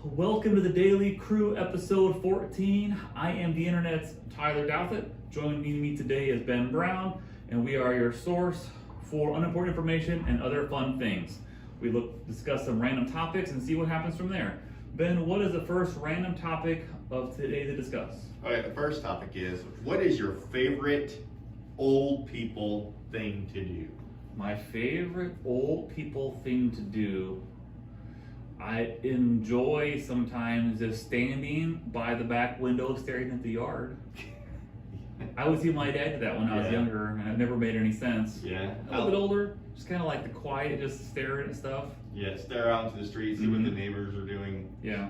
Welcome to the Daily Crew, episode 14. I am the internet's Tyler Douthit. Joining me today is Ben Brown, and we are your source for unimportant information and other fun things. We discuss some random topics and see what happens from there. Ben, what is the first random topic of today to discuss? All right, the first topic is, what is your favorite old people thing to do? My favorite old people thing to do, I enjoy sometimes just standing by the back window staring at the yard. I would see my dad do that when I was Yeah. younger, and it never made any sense. Yeah. A little bit older, just kind of like the quiet, just staring at stuff. Yeah, stare out into the street, see what Mhm. the neighbors are doing, Yeah.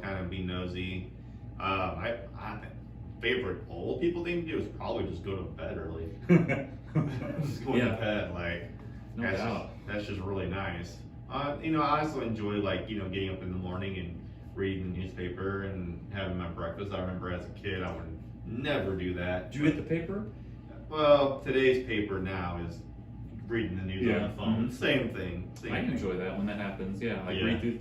kind of be nosy. I favorite old people thing to do is probably just go to bed early. Just go Yeah. to bed, like, No doubt. that's just really nice. I also enjoy, getting up in the morning and reading the newspaper and having my breakfast. I remember as a kid, I would never do that. Did you get the paper? Well, today's paper now is reading the news Yeah, on the phone. mhm. Same thing. I enjoy that when that happens. Yeah, like Yeah. read through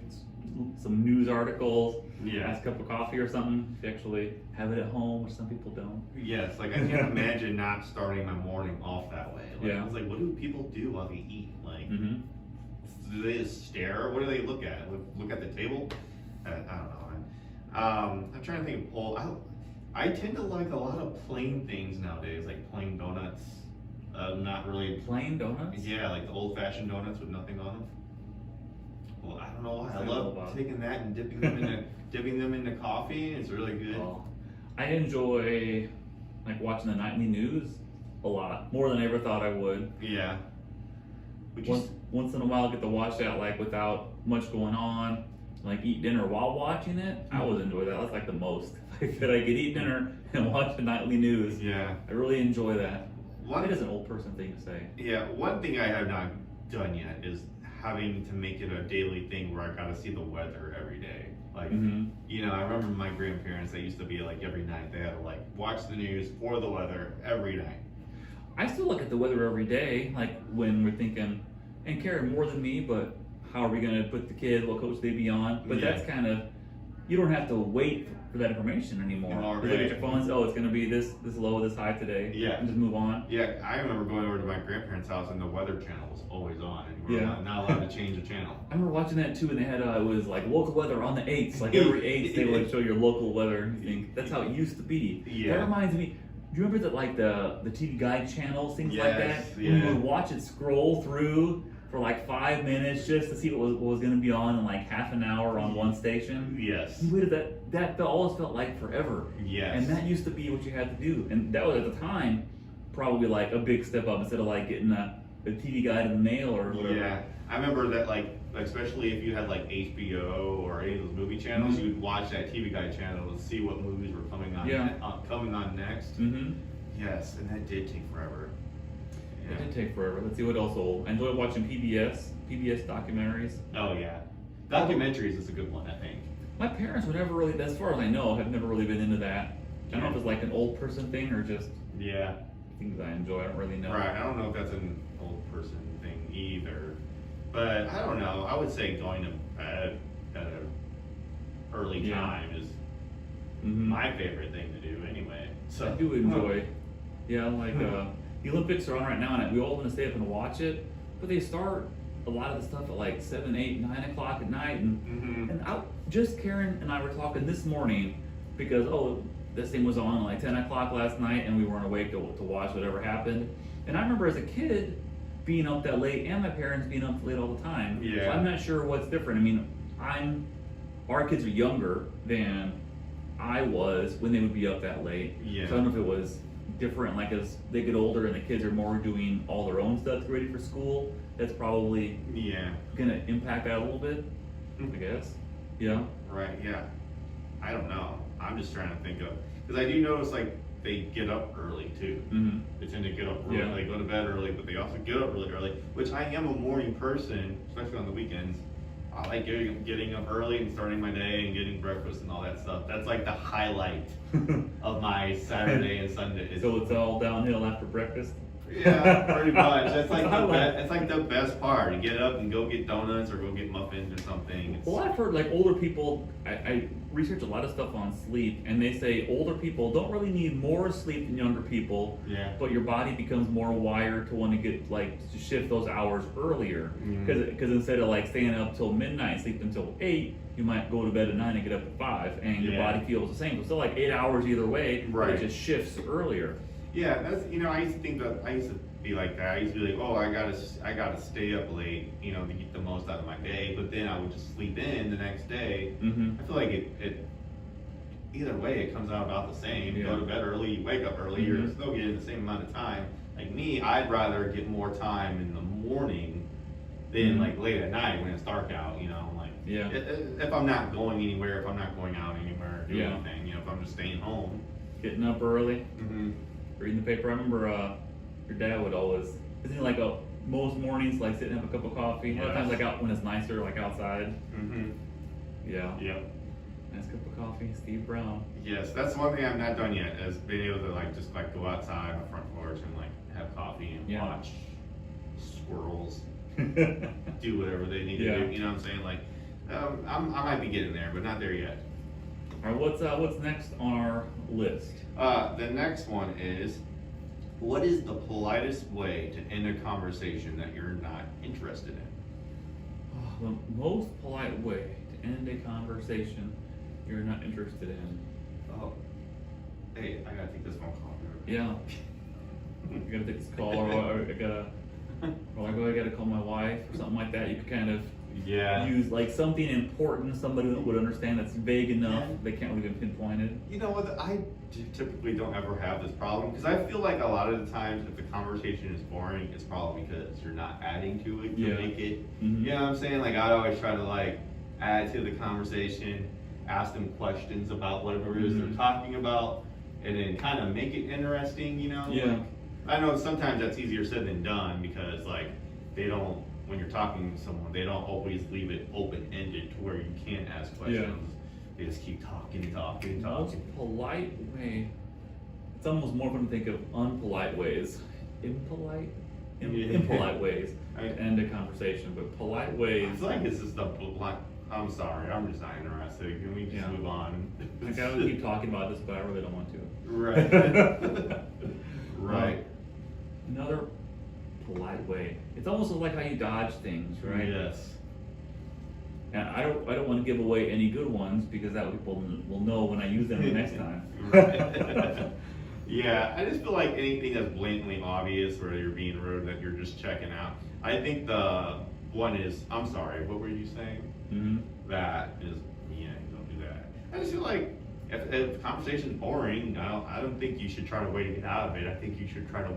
some news articles, Yeah. nice cup of coffee or something. If you actually have it at home, which some people don't. Yes, like I can't imagine not starting my morning off that way. Like, Yeah. I was like, what do people do while they eat? Like, Mm-hmm. do they just stare? What do they look at? Look at the table? I don't know. I'm trying to think of old. I tend to like a lot of plain things nowadays, like plain donuts. Not really. Plain donuts? Yeah, like the old-fashioned donuts with nothing on them. Well, I don't know why. I What's that all love about? taking that and dipping them into coffee. It's really good. Well, I enjoy like watching the nightly news a lot, more than I ever thought I would. Yeah. Would you? Once in a while, I get to watch that like without much going on, like eat dinner while watching it. I always enjoy that. That's like the most. That I could eat dinner and watch the nightly news. Yeah. I really enjoy that. One, It is an old person thing to say. yeah. One thing I have not done yet is having to make it a daily thing where I gotta see the weather every day. Like, Mm-hmm. I remember my grandparents. They used to be like every night they had to like watch the news for the weather every night. I still look at the weather every day, like when we're thinking, and Karen more than me, but how are we going to put the kid, what coach they be on? But Yeah. that's kind of, you don't have to wait for that information anymore. No, You look at right. your phone, oh, it's going to be this low, this high today. Yeah. And just move on. Yeah, I remember going over to my grandparents' house and the weather channel was always on, and we were Yeah. not allowed to change the channel. I remember watching that too, and they had, it was like local weather on the 8th. Like every 8th, they would show your local weather. You think, that's how it used to be. Yeah. That reminds me, do you remember that like the TV Guide channels, things like that? Yes, When you yeah. would watch it scroll through for like 5 minutes just to see what was going to be on in like half an hour on one station. Yes. You waited that always felt like forever. Yes. And that used to be what you had to do. And that was at the time probably like a big step up instead of like getting a TV Guide in the mail or whatever. Yeah, I remember that, like, especially if you had like HBO or any of those movie channels, Mhm. you would watch that TV Guide channel and see what movies were coming on, Yeah. coming on next. Mm-hmm. Yes, and that did take forever. It did take forever. Let's see what else old. I enjoy watching PBS documentaries. Oh yeah, documentaries is a good one, I think. My parents were never really, as far as I know, have never really been into that. I don't know if it's like an old person thing or just Yeah. things I enjoy. I don't really know. Right. I don't know if that's an old person thing either, but I don't know. I would say going to bed at an early Yeah. time is Mhm. my favorite thing to do anyway. So I do enjoy. Yeah, like the Olympics are on right now, and we all want to stay up and watch it. But they start a lot of the stuff at like 7, 8, 9 o'clock at night, Mhm. and just Karen and I were talking this morning because this thing was on like 10 o'clock last night, and we weren't awake to watch whatever happened. And I remember as a kid being up that late, and my parents being up late all the time. Yeah. So I'm not sure what's different. I mean, our kids are younger than I was when they would be up that late. Yeah. So I don't know if it was different, like as they get older and the kids are more doing all their own stuff to get ready for school. That's probably Yeah. gonna impact that a little bit, I guess. Yeah. Right, yeah. I don't know. I'm just trying to think of, because I do notice like they get up early too. Mm-hmm. They tend to get up early. Yeah. They go to bed early, but they also get up really early, which I am a morning person, especially on the weekends. I like getting up early and starting my day and getting breakfast and all that stuff. That's like the highlight of my Saturday and Sunday. So it's all downhill after breakfast. Yeah, pretty much. That's like I the like- best. It's like the best part. You get up and go get donuts or go get muffins or something. It's, Well, I've heard like older people. I research a lot of stuff on sleep, and they say older people don't really need more sleep than younger people. Yeah. But your body becomes more wired to want to get like to shift those hours earlier. Mhm. Because instead of like staying up till midnight, sleep until 8, you might go to bed at 9 and get up at 5, and your Yeah. body feels the same. So it's still like 8 hours either way. But Right. it just shifts earlier. Yeah, that's I used to think that I used to be like that. I used to be like, oh, I gotta stay up late, to get the most out of my day. But then I would just sleep in the next day. Mm-hmm. I feel like it either way it comes out about the same. You Yeah. go to bed early, you wake up early, you're Mhm. still getting the same amount of time. Like me, I'd rather get more time in the morning than Mhm. like late at night when it's dark out. Like Yeah. if I'm not going anywhere, if I'm not going out anywhere, doing Yeah. anything, if I'm just staying home. Getting up early. Mm-hmm. Reading the paper. I remember your dad would always, isn't he like most mornings like sit and have a cup of coffee? A lot of times Yes. like out when it's nicer, like outside. Mm-hmm. Yeah. Yep. Nice cup of coffee, Steve Brown. Yes, that's one thing I've not done yet, is being able to just go outside on the front porch and have coffee and Yeah. watch squirrels do whatever they need Yeah. to do. You know what I'm saying? I might be getting there, but not there yet. All right, what's next on our list? The next one is, what is the politest way to end a conversation that you're not interested in? The most polite way to end a conversation you're not interested in. Oh, hey, I gotta take this phone call. Yeah. I gotta take this call, or I gotta call my wife or something like that. You could kind of Yeah. use like something important, somebody that would understand that's vague enough Yeah. they can't really pinpoint it. You know what? I typically don't ever have this problem because I feel like a lot of the times if the conversation is boring, it's probably because you're not adding to it to Yeah. make it. Mhm. You know what I'm saying? Like I always try to add to the conversation, ask them questions about whatever it is they're Mhm. talking about, and then kind of make it interesting. Yeah. I know sometimes that's easier said than done because they don't. When you're talking to someone, they don't always leave it open-ended to where you can ask questions. They just keep talking and talking and Most talking. polite way. It's almost more fun to think of unpolite ways. Impolite? Yeah. Impolite ways I- to end a conversation, but polite I ways. feel like it's just I'm sorry, I'm just not interested. Can we just Yeah. move on? Like I would keep talking about this, but I really don't want to. Right. Right. Another polite way. It's almost like how you dodge things, right? Yes. And I don't want to give away any good ones because that way people will know when I use them the next time. Right. Yeah, I just feel like anything that's blatantly obvious or you're being rude that you're just checking out. I think the one is, I'm sorry, what were you saying? Mm-hmm. That is, don't do that. I just feel like if the conversation's boring, I don't think you should try to way to get out of it. I think you should try to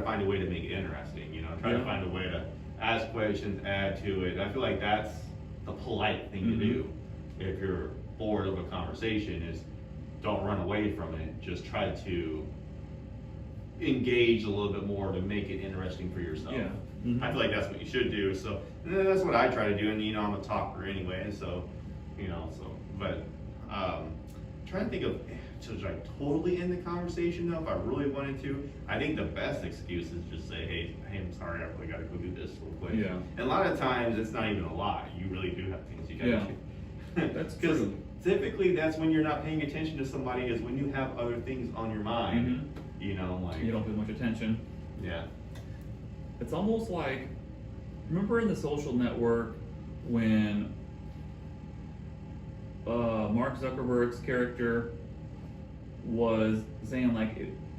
find a way to make it interesting. Try Yeah. to find a way to ask questions, add to it. I feel like that's the polite thing to do. If you're bored of a conversation, is don't run away from it. Just try to engage a little bit more to make it interesting for yourself. Yeah. Mhm. I feel like that's what you should do. So that's what I try to do. And I'm a talker anyway. But trying to think of to totally end the conversation though. If I really wanted to, I think the best excuse is just say, hey, I'm sorry, I really got to go do this real quick. Yeah. And a lot of times it's not even a lie. You really do have things you got to Yeah. do. That's Because true. typically that's when you're not paying attention to somebody is when you have other things on your mind. Mhm. You don't pay much attention. Yeah. It's almost like, remember in The Social Network when Mark Zuckerberg's character was saying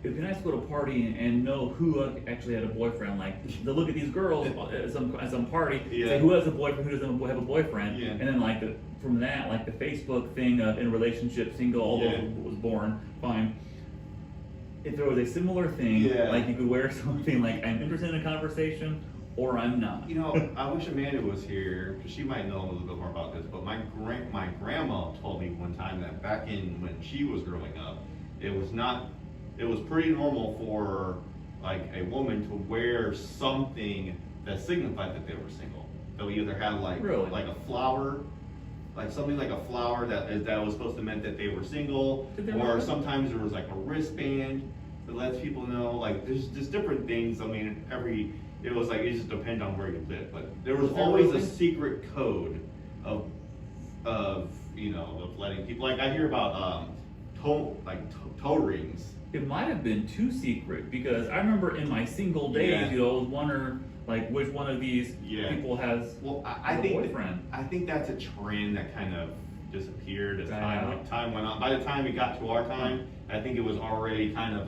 it'd be nice to go to a party and know who actually had a boyfriend. Like they'll look at these girls at some party, Yeah. say who has a boyfriend, who doesn't have a boyfriend, Yeah. and then from that the Facebook thing in a relationship, single, all Yeah. those was born. Fine. If there was a similar thing, Yeah. you could wear something like I'm interested in a conversation or I'm not. I wish Amanda was here because she might know a little bit more about this. But my grandma told me one time that back in when she was growing up, it was pretty normal for a woman to wear something that signified that they were single. They'll either have Really? a flower, something like a flower that was supposed to mean that they were single, Did they or really? sometimes there was a wristband. It lets people know, like, there's just different things. I mean, it was like, it just depends on where you live, but there was always a secret code of, of letting people, like, I hear about, toe rings. It might have been too secret because I remember in my single days, Yeah. I was wondering like which one of these Yeah. people has Well, a boyfriend. I think that's a trend that kind of disappeared as Yeah. time went on. By the time it got to our time, I think it was already kind of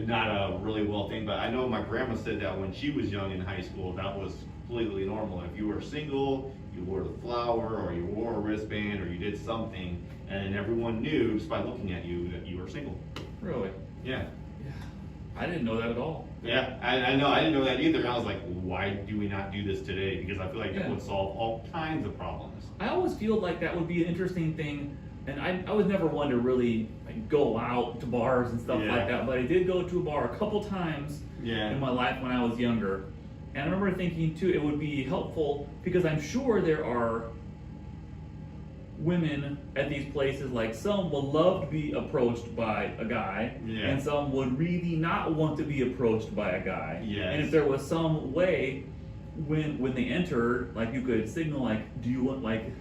not a really well thing. But I know my grandma said that when she was young in high school, that was completely normal. If you were single, you wore the flower, or you wore a wristband, or you did something, and everyone knew just by looking at you that you were single. Really? Yeah. Yeah. I didn't know that at all. Yeah, I know. I didn't know that either. And I was like, why do we not do this today? Because I feel like Yeah. it would solve all kinds of problems. I always feel like that would be an interesting thing, and I was never one to really like, go out to bars and stuff Yeah. like that, but I did go to a bar a couple times Yeah. in my life when I was younger. And I remember thinking too, it would be helpful because I'm sure there are women at these places, like some would love to be approached by a guy, Yeah. and some would really not want to be approached by a guy. Yes. And if there was some way when they enter, like you could signal like, do you want like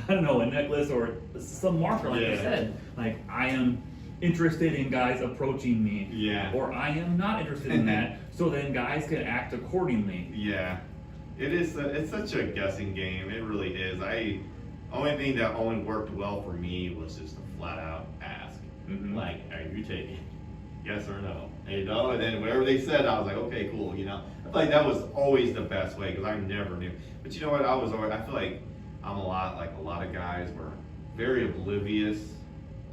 I don't know, a necklace or some marker like you Yeah. said, like I am interested in guys approaching me. Yeah. Or I am not interested in that. So then guys can act accordingly. Yeah, it is. It's such a guessing game. It really is. Only thing that only worked well for me was just a flat out ask, Mhm. like, "Are you taking? Yes or no?" And then whatever they said, I was like, "Okay, cool." I feel like that was always the best way because I never knew. But you know what? I feel like I'm a lot like a lot of guys were very oblivious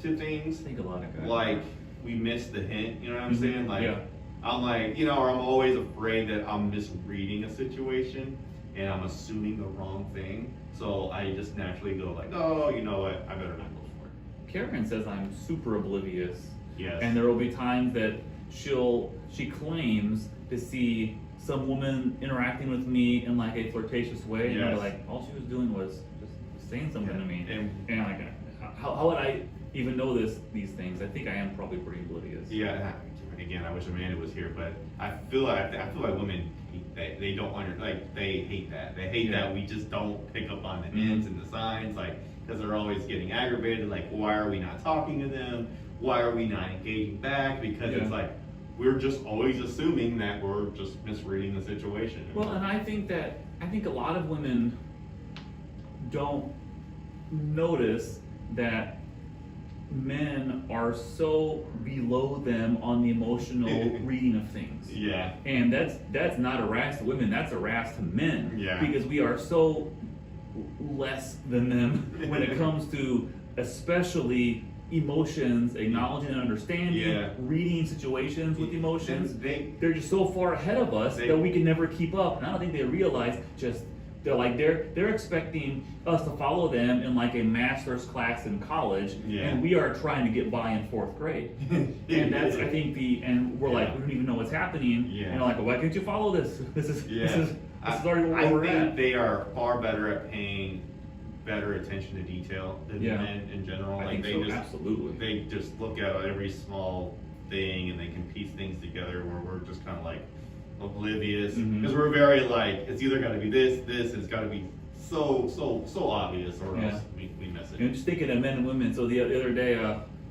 to things. I think a lot of guys. Like we missed the hint. You know what I'm Mhm, saying? Like. yeah. I'm like, or I'm always afraid that I'm misreading a situation and I'm assuming the wrong thing. So I just naturally go like, oh, you know what? I better not go for it. Karen says I'm super oblivious. Yes. And there will be times that she claims to see some woman interacting with me in like a flirtatious way, and Yes. like all she was doing was just saying something to me. And like, how would I even know these things? I think I am probably pretty oblivious. yeah, again, I wish Amanda was here, but I feel like women they don't they hate that. They hate Yeah. that we just don't pick up on the Mhm. hints and the signs, like because they're always getting aggravated. Like, why are we not talking to them? Why are we not engaging back? Because Yeah. it's like we're just always assuming that we're just misreading the situation. Well, and I think a lot of women don't notice that men are so below them on the emotional reading of things. Yeah. And that's not a rash to women, that's a rash to men. Yeah. Because we are so less than them when it comes to especially emotions, acknowledging and understanding, Yeah. reading situations with emotions. And they They're just so far ahead of us that we can never keep up. And I don't think they realize they're expecting us to follow them in like a master's class in college, Yeah. and we are trying to get by in fourth grade. And that's I think and we're like, we don't even know what's happening. Yeah. And like, why can't you follow this? This is already where I we're think at. they are far better at paying better attention to detail than Yeah. men in general. I Like think so, they absolutely. just look at every small thing and they can piece things together where we're just kind of like oblivious Mhm. because we're very like it's either got to be this, it's got to be so obvious or Yeah. else we miss it. And just thinking of men and women. So the other day,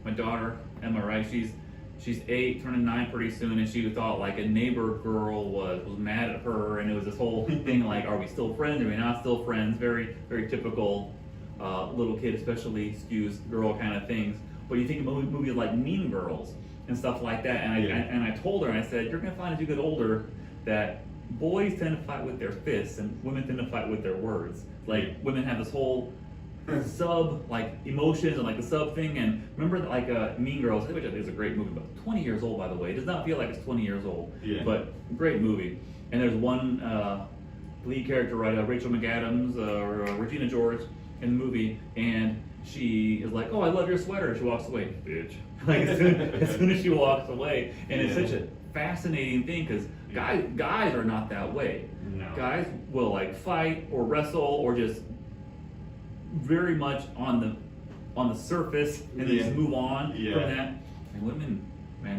my daughter Emma, right? She's 8, turning 9 pretty soon, and she thought like a neighbor girl was mad at her, and it was this whole thing like, are we still friends? Are we not still friends? Very very typical little kid, especially skews girl kind of things. But you think of movies like Mean Girls and stuff like that, and I told her, and I said, you're gonna find as you get older that boys tend to fight with their fists and women tend to fight with their words. Like women have this whole sub like emotions and like the sub thing, and remember that like Mean Girls, which I think is a great movie, but 20 years old by the way. It does not feel like it's 20 years old, Yeah. but great movie. And there's one lead character, right, Rachel McAdams or Regina George in the movie, and she is like, "Oh, I love your sweater." She walks away, bitch. Like as soon as she walks away, and it's Yeah. such a fascinating thing because guys are not that way. No. Guys will like fight or wrestle or just very much on the surface and then Yeah. just move on Yeah. from that. And women, man,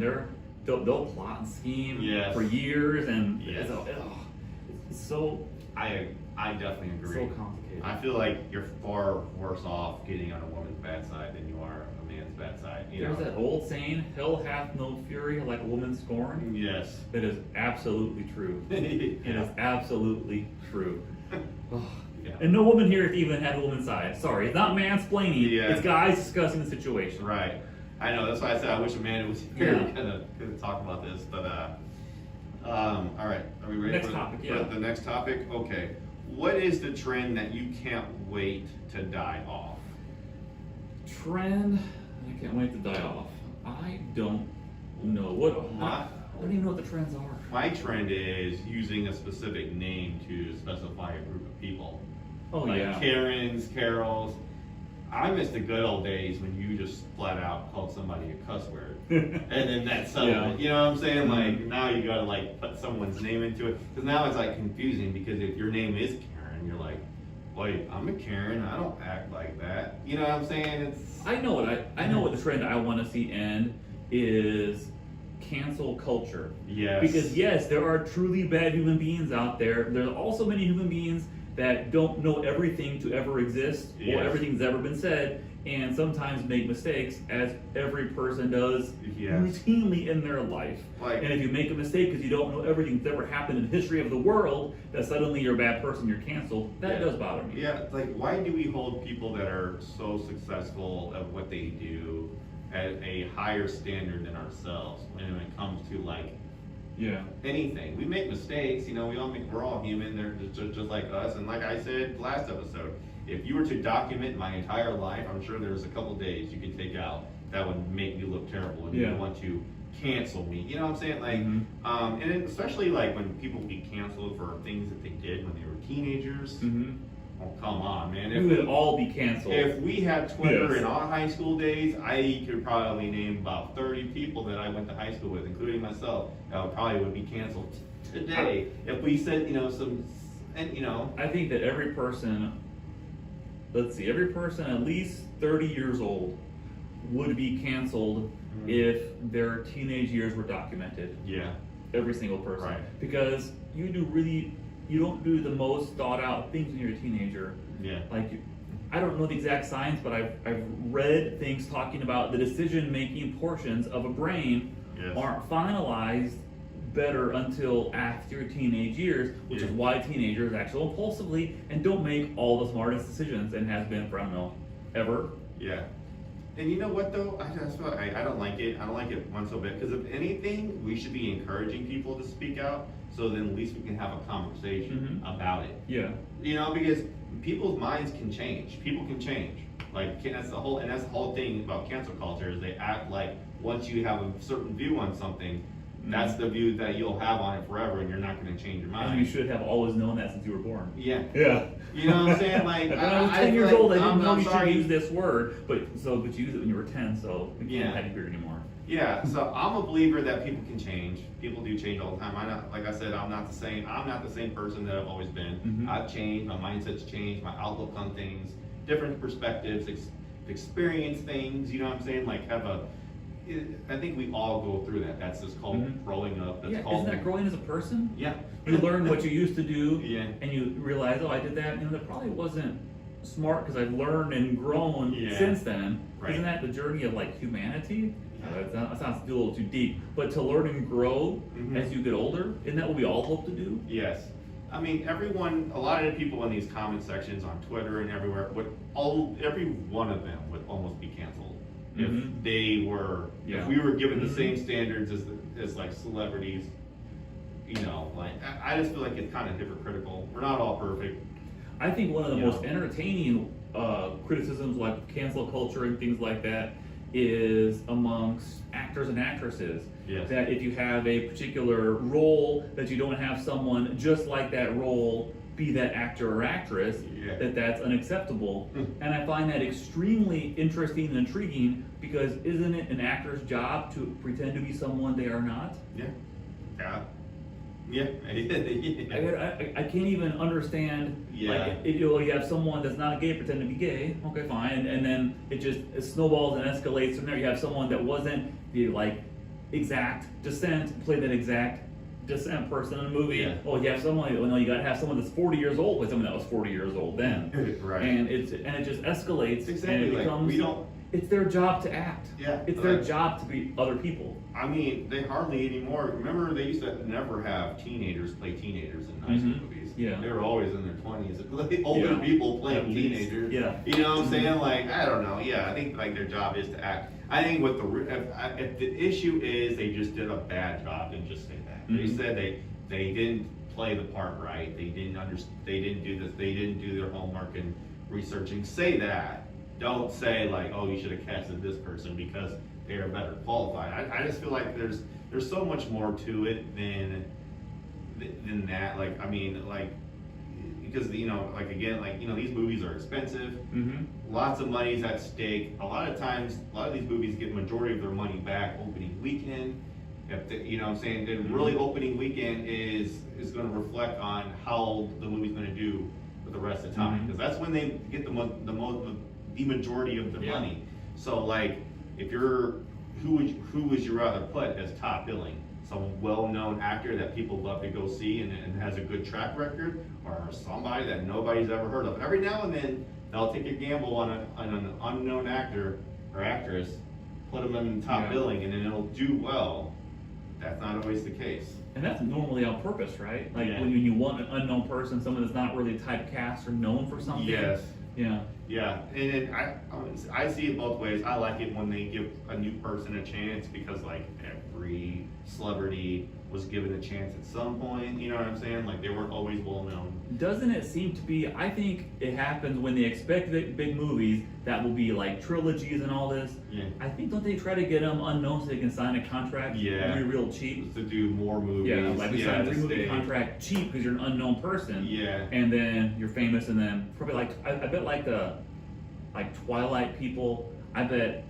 they'll plot and scheme Yes. for years, and Yes. it's so I definitely agree. so complicated. I feel like you're far worse off getting on a woman's bad side than you are a man's bad side. You There's know? that old saying, "Hell hath no fury like a woman scorned." Yes. That is absolutely true. It is absolutely true. Yeah. And no woman here even had a woman's side. Sorry, it's not mansplaining. Yeah. It's guys discussing the situation. Right. I know. That's why I said I wish a man was here Yeah. to kind of talk about this. But all right. Are we ready Next for, topic, for yeah. the next topic? Okay. What is the trend that you can't wait to die off? Trend. I can't wait to die off. I don't know what. I don't even know what the trends are. My trend is using a specific name to specify a group of people. Oh Like yeah. Karens, Carols. I miss the good old days when you just flat out called somebody a cuss word. And then that's settled Yeah. it. You know what I'm saying? Like Mhm. now you gotta like put someone's name into it. Because now it's like confusing because if your name is Karen, you're like, wait, I'm a Karen, I don't act like that. You know what I'm saying? It's I know what the trend I want to see end is cancel culture. yes. Because yes, there are truly bad human beings out there. There are also many human beings that don't know everything to ever exist Yes. or everything's ever been said, and sometimes make mistakes, as every person does Yes. routinely in their life. Like- and if you make a mistake because you don't know everything that's ever happened in the history of the world, that suddenly you're a bad person, you're canceled. That Yeah. does bother me. Yeah, like why do we hold people that are so successful at what they do at a higher standard than ourselves when it comes to like Yeah. anything? We make mistakes, you know, we're all human, they're just like us. And like I said last episode, if you were to document my entire life, I'm sure there's a couple days you could take out that would make me look terrible and Yeah. you want to cancel me. You know what I'm saying? Like, Mhm. and it, especially like when people get canceled for things that they did when they were teenagers. Mm-hmm. Oh, come on, man. We would all be canceled. If we had Twitter Yes. in our high school days, I could probably name about 30 people that I went to high school with, including myself, that probably would be canceled today. If we said, you know, I think that every person at least 30 years old would be canceled Mhm. if their teenage years were documented. yeah, Every single person. Right. Because you don't do the most thought out things when you're a teenager. yeah, I don't know the exact science, but I've read things talking about the decision making portions of a brain yes. aren't finalized better until after your teenage years, which is Yeah. why teenagers act so impulsively and don't make all the smartest decisions and has been for, I don't know, ever. Yeah. And you know what though? I don't like it. I don't like it one so bit. Because if anything, we should be encouraging people to speak out so then at least we can have a conversation Mhm. about it. Yeah. You know, because people's minds can change. People can change. Like that's the whole thing about cancel culture is they act like once you have a certain view on something, that's the view that you'll have on it forever, and you're not going to change your mind. And you should have always known that since you were born. Yeah. Yeah. You know what I'm saying? Like when I was 10 feel years like old, I didn't I'm know you should sorry. use this word, but you use it when you were 10, so you Yeah. can't have your beard anymore. Yeah, so I'm a believer that people can change. People do change all the time. Like I said, I'm not the same person that I've always been. Mhm. I've changed. My mindset's changed. My outlook on things, different perspectives, experience things. You know what I'm saying? Like I think we all go through that. That's just called Mhm. growing up. That's Yeah, called isn't that growing as a person? Yeah. You learn what you used to do, Yeah. and you realize, oh, I did that, and that probably wasn't smart because I've learned and grown Yeah. since then. Right. Isn't that the journey of like humanity? Yeah. That sounds a little too deep, but to learn and grow Mhm. as you get older, isn't that what we all hope to do? Yes. I mean, a lot of the people in these comment sections on Twitter and everywhere, every one of them would almost be canceled if Mhm. they were, Yeah. if we were given the Mhm. same standards as like celebrities. You know, like I just feel like it's kind of hypocritical. We're not all perfect. I think one of the Yeah. most entertaining criticisms, like cancel culture and things like that, is amongst actors and actresses. Yes. That if you have a particular role, that you don't have someone just like that role be that actor or actress, Yeah. that's unacceptable. Hmm. And I find that extremely interesting and intriguing because isn't it an actor's job to pretend to be someone they are not? Yeah. Yeah. Yeah. Yeah. I can't even understand. Yeah. Like, if you have someone that's not gay pretend to be gay, okay, fine, and then it snowballs and escalates from there. You have someone that wasn't, exact descent play that exact descent person in a movie. Yeah. Oh, you have someone. Well, no, you got to have someone that's 40 years old with someone that was 40 years old then. Right. And it just escalates. Exactly, And it like, becomes. we don't- It's their job to act. Yeah, It's their like- job to be other people. I mean, they hardly anymore. Remember, they used to never have teenagers play teenagers in high school Mhm. movies. Yeah. They were always in their 20s. Like, older Yeah. people playing At least. teenagers. Yeah. You know what I'm Mhm. saying? Like, I don't know. Yeah, I think like their job is to act. I think what if the issue is they just did a bad job, then just say that. They Mhm. said they didn't play the part right. They didn't They didn't do this. They didn't do their homework and researching. Say that. Don't say like, oh, you should have casted this person because they are better qualified. I just feel like there's so much more to it than that. Like, I mean, like, because like again, like these movies are expensive. Mm-hmm. Lots of money's at stake. A lot of times, a lot of these movies get majority of their money back opening weekend. If what I'm saying, then really opening weekend is going to reflect on how the movie's going to do for the rest of the time, Mhm. because that's when they get the majority of the Yeah. money. So like, if you're who would you rather put as top billing? Some well-known actor that people love to go see and has a good track record, or somebody that nobody's ever heard of? Every now and then they'll take a gamble on an unknown actor or actress, put them in top Yeah. billing, and then it'll do well. That's not always the case. And that's normally on purpose, right? Like Yeah. when you want an unknown person, someone that's not really typecast or known for something. Yes. Yeah. Yeah, and then I see it both ways. I like it when they give a new person a chance, because like every celebrity was given a chance at some point. You know what I'm saying? Like, they weren't always well known. Doesn't it seem to be? I think it happens when they expect big movies that will be like trilogies and all this. Yeah. I think don't they try to get them unknown so they can sign a contract Yeah. real cheap? Just to do more movies. Yeah, like we sign a to 3-movie stay- contract cheap because you're an unknown person. Yeah. And then you're famous, and then probably like I bet like the Twilight people, I bet,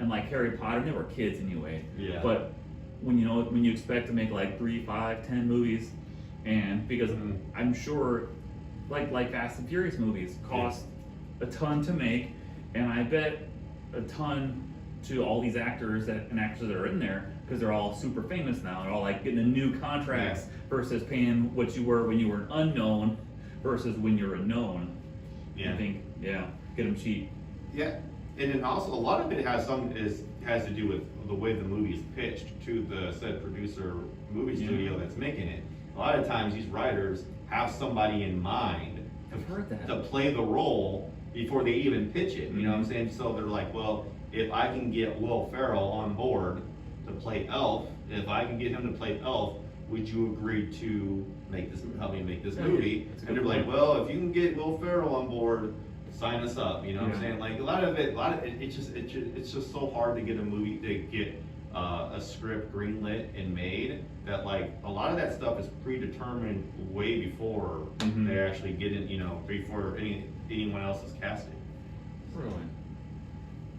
and like Harry Potter, they were kids anyway. Yeah. But when you expect to make like 3, 5, 10 movies, and because Mhm. I'm sure like Fast and Furious movies cost a ton to make, and I bet a ton to all these actors and actresses that are in there, because they're all super famous now. They're all like getting a new contracts versus paying what you were when you were an unknown versus when you're a known. Yeah. I think, yeah, get them cheap. Yeah, and then also a lot of it has to do with the way the movie is pitched to the said producer movie Yeah. studio that's making it. A lot of times these writers have somebody in mind I've heard that. to play the role before they even pitch it. You know what I'm Mhm. saying? So they're like, well, if I can get Will Ferrell on board to play Elf, if I can get him to play Elf, would you agree to help me make this Yeah, movie? that's a And good they're like, point. well, if you can get Will Ferrell on board, sign us up. You know what I'm Yeah. saying? Like, a lot of it, it's just so hard to get a movie to get a script greenlit and made, that like a lot of that stuff is predetermined way before Mhm. they actually get in. Before anyone else is casting. Really?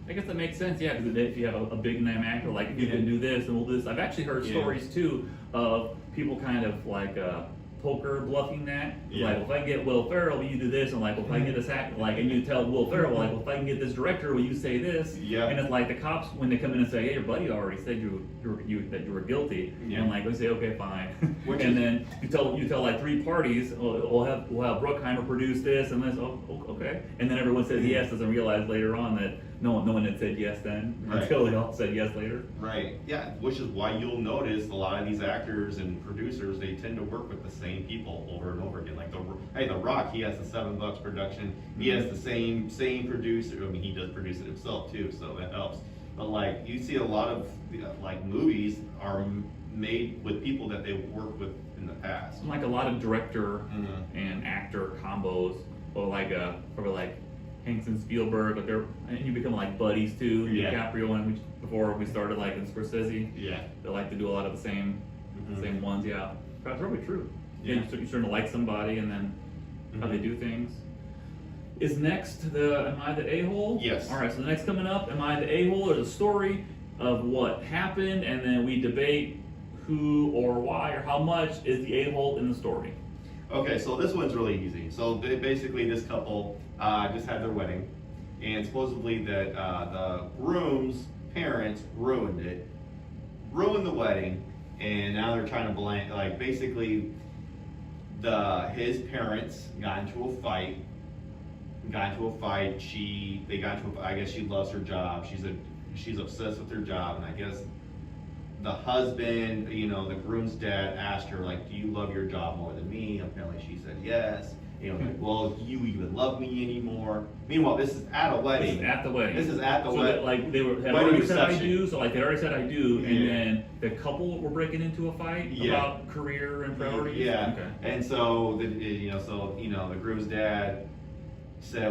I guess that makes sense, yeah, because if you have a big name actor, like if you can do this and we'll do this. I've actually heard Yeah. stories too of people kind of like poker bluffing that. Yeah. Like, if I get Will Ferrell, will you do this? And like, if I get this actor, like, and you tell Will Ferrell, like, well, if I can get this director, will you say this? Yeah. And it's like the cops, when they come in and say, hey, your buddy already said that you were guilty. Yeah. And like, we say, okay, fine. Which and is- then you tell like 3 parties, oh, we'll have Bruckheimer produce this and this. Oh, okay. And then everyone says yes, doesn't realize later on that no one had said yes then, Right. until they all said yes later. Right. Yeah. Which is why you'll notice a lot of these actors and producers, they tend to work with the same people over and over again. Like The Rock, he has the $7 production. He has the same producer. I mean, he does produce it himself too, so that helps. But like, you see a lot of like movies are made with people that they worked with in the past. And like a lot of director Mhm. and actor combos, or like probably like Hanks and Spielberg, but and you become like buddies too. Yeah. DiCaprio and before we started like in Scorsese, Yeah. they like to do a lot of the same Mhm. ones. Yeah, that's probably true. Yeah. You're starting to like somebody, and then how they Mhm. do things. Is next am I the a-hole? Yes. All right. So the next coming up, am I the a-hole, or the story of what happened, and then we debate who or why or how much is the a-hole in the story. Okay, so this one's really easy. So basically, this couple just had their wedding, and supposedly that the groom's parents ruined it ruined the wedding, and now they're trying to blame, like, basically, his parents got into a fight. I guess she loves her job. She's obsessed with her job, and I guess the husband, the groom's dad asked her, like, do you love your job more than me? Apparently she said yes. Like, well, do you even love me anymore? Meanwhile, this is at a wedding. This is at the wedding. This is at the so wedding. That, like, they had Wedding already said I reception. do, so like they already said I do, and Yeah. then the couple were breaking into a fight Yeah. about career and priorities. Yeah. Okay. And so the groom's dad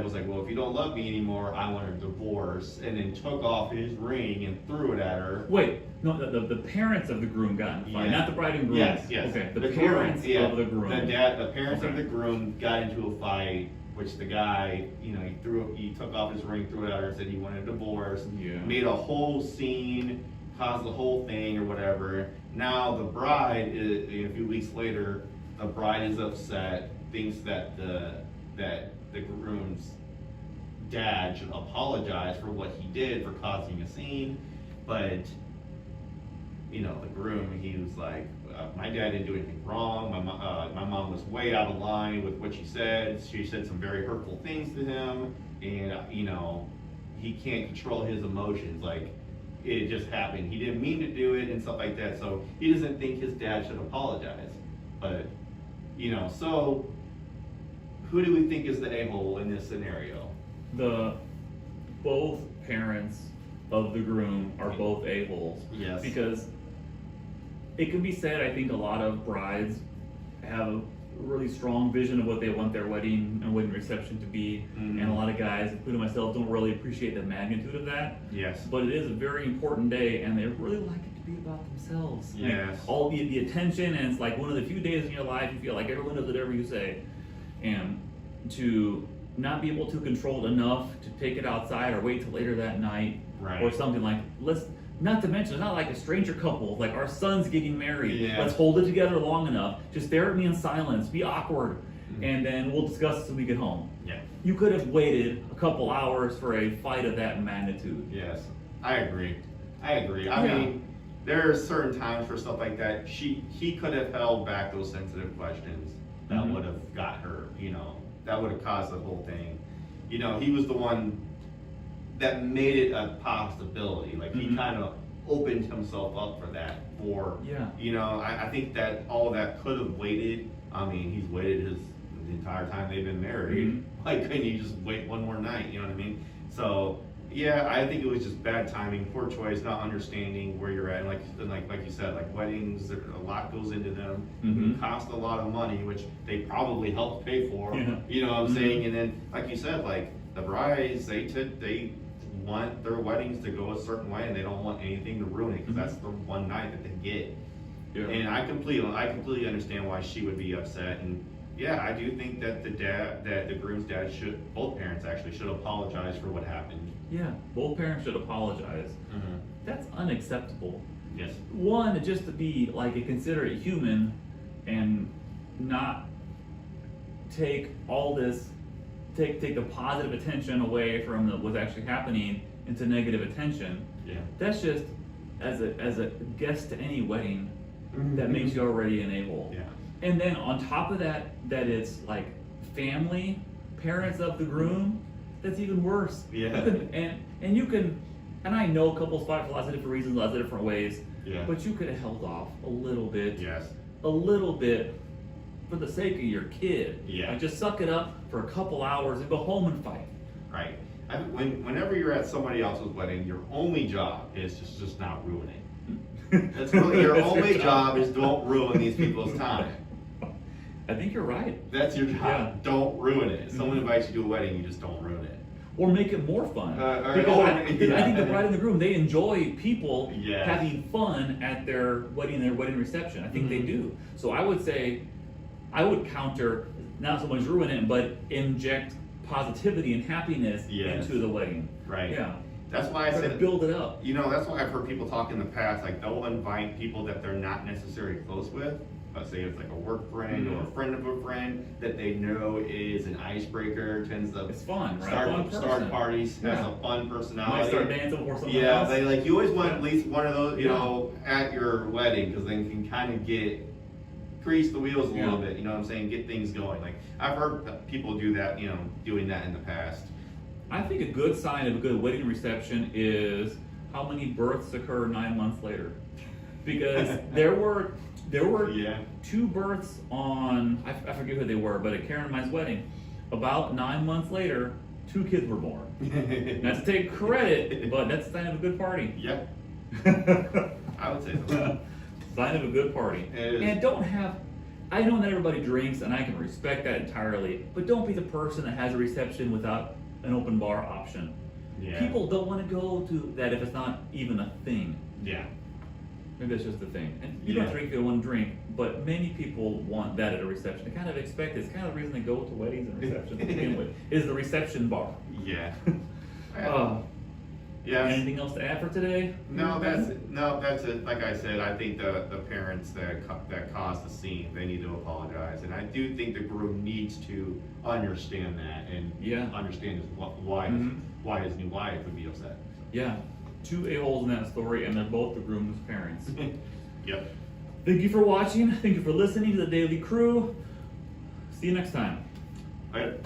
was like, well, if you don't love me anymore, I want a divorce, and then took off his ring and threw it at her. Wait, no, the parents of the groom got in a fight, Yeah. not the bride and groom. Yes. Okay, the groom, parents yeah. of the groom. The parents of Okay. the groom got into a fight, which the guy, he took off his ring, threw it at her, and said he wanted a divorce. Yeah. Made a whole scene, caused the whole thing or whatever. Now the bride, a few weeks later, the bride is upset, thinks that the groom's dad should apologize for what he did for causing a scene, but the groom, he was like, my dad didn't do anything wrong. My mom was way out of line with what she said. She said some very hurtful things to him, and he can't control his emotions. Like, it just happened. He didn't mean to do it and stuff like that. So he doesn't think his dad should apologize. But so who do we think is the a-hole in this scenario? Both parents of the groom are both a-holes. Yes. Because it can be said, I think a lot of brides have a really strong vision of what they want their wedding and wedding reception to be, Mhm. and a lot of guys, including myself, don't really appreciate the magnitude of that. Yes. But it is a very important day, and they really like it to be about themselves. Like, Yes. all the attention, and it's like one of the few days in your life you feel like everyone does whatever you say, and to not be able to control it enough to take it outside or wait till later that night, Right. or something like, not to mention, it's not like a stranger couple, like our son's getting married. Yeah. Let's hold it together long enough. Just stare at me in silence, be awkward, Mhm. and then we'll discuss it when we get home. Yeah. You could have waited a couple hours for a fight of that magnitude. Yes, I agree. I Yeah. mean, there are certain times for stuff like that. He could have held back those sensitive questions that Mhm. would have got her. That would have caused the whole thing. He was the one that made it a possibility. Like, he Mhm. kind of opened himself up for that. Yeah. I think that all of that could have waited. I mean, he's waited the entire time they've been married. Mhm. Why couldn't you just wait one more night? You know what I mean? So, yeah, I think it was just bad timing, poor choice, not understanding where you're at. And like you said, like, weddings, a lot goes into them. Mhm. They cost a lot of money, which they probably helped pay for. Yeah. You know what I'm Mhm. saying? And then, like you said, like, the brides, they want their weddings to go a certain way, and they don't want anything to ruin it, because Mhm. that's the one night that they get. Yeah. And I completely understand why she would be upset. And yeah, I do think that the groom's dad both parents actually should apologize for what happened. Yeah, both parents should apologize. That's unacceptable. Yes. One, just to be like a considerate human and not take all this, take the positive attention away from what's actually happening into negative attention. Yeah. That's just, as a guest to any wedding, that makes you already an a-hole. Yeah. And then on top of that, that it's like family, parents of the groom, that's even worse. Yeah. You can, and I know couples fight for lots of different reasons, lots of different ways, Yeah. but you could have held off a little bit. Yes. A little bit for the sake of your kid. Yeah. Like, just suck it up for a couple hours and go home and fight. Right. Whenever you're at somebody else's wedding, your only job is just not ruin it. That's really your That's only your job is don't ruin these people's time. I think you're right. That's your job. Yeah. Don't ruin it. Someone Mhm. invites you to a wedding, you just don't ruin it. Or make it more fun. Because I think the bride and the groom, they enjoy people Yes. having fun at their wedding reception. I think they Mhm. do. So I would say, I would counter, not so much ruin it, but inject positivity and happiness Yes. into the wedding. Right. Yeah. That's why I Try to said, build it up. that's why I've heard people talk in the past, like, they'll invite people that they're not necessarily close with, let's say it's like a work friend or a Mhm. friend of a friend that they know is an icebreaker, tends to It's fun, right? start, Fun start person. parties, has Yeah. a fun Might personality. start dancing before someone Yeah, else. they like you always want Yeah. at least one of those, you Yeah. know, at your wedding because then you can kind of grease the wheels a little Yeah. bit. You know what I'm saying? Get things going. Like I've heard people do that, you know, doing that in the past. I think a good sign of a good wedding reception is how many births occur 9 months later. Because there were Yeah. 2 births on, I forget who they were, but at Karen and mine's wedding, about 9 months later, 2 kids were born. Not to take credit, but that's a sign of a good party. Yeah, Sign I would say so. of a good party. It is. And don't have, I know not everybody drinks, and I can respect that entirely, but don't be the person that has a reception without an open bar option. Yeah. People don't want to go to that if it's not even a thing. Yeah. Maybe that's just a thing. And you don't Yeah. drink if you want to drink, but many people want that at a reception. They kind of expect it. It's kind of the reason they go to weddings and receptions to begin with, is the reception bar. Yeah. Yeah. Yes. Anything else to add for today? No, that's it. Like I said, I think the parents that caused the scene, they need to apologize, and I do think the groom needs to understand that and Yeah. understand Mhm. why his new wife would be upset. Yeah. 2 a-holes in that story, and they're both the groom's parents. Yep. Thank you for watching. Thank you for listening to the Daily Crew. See you next time. Later.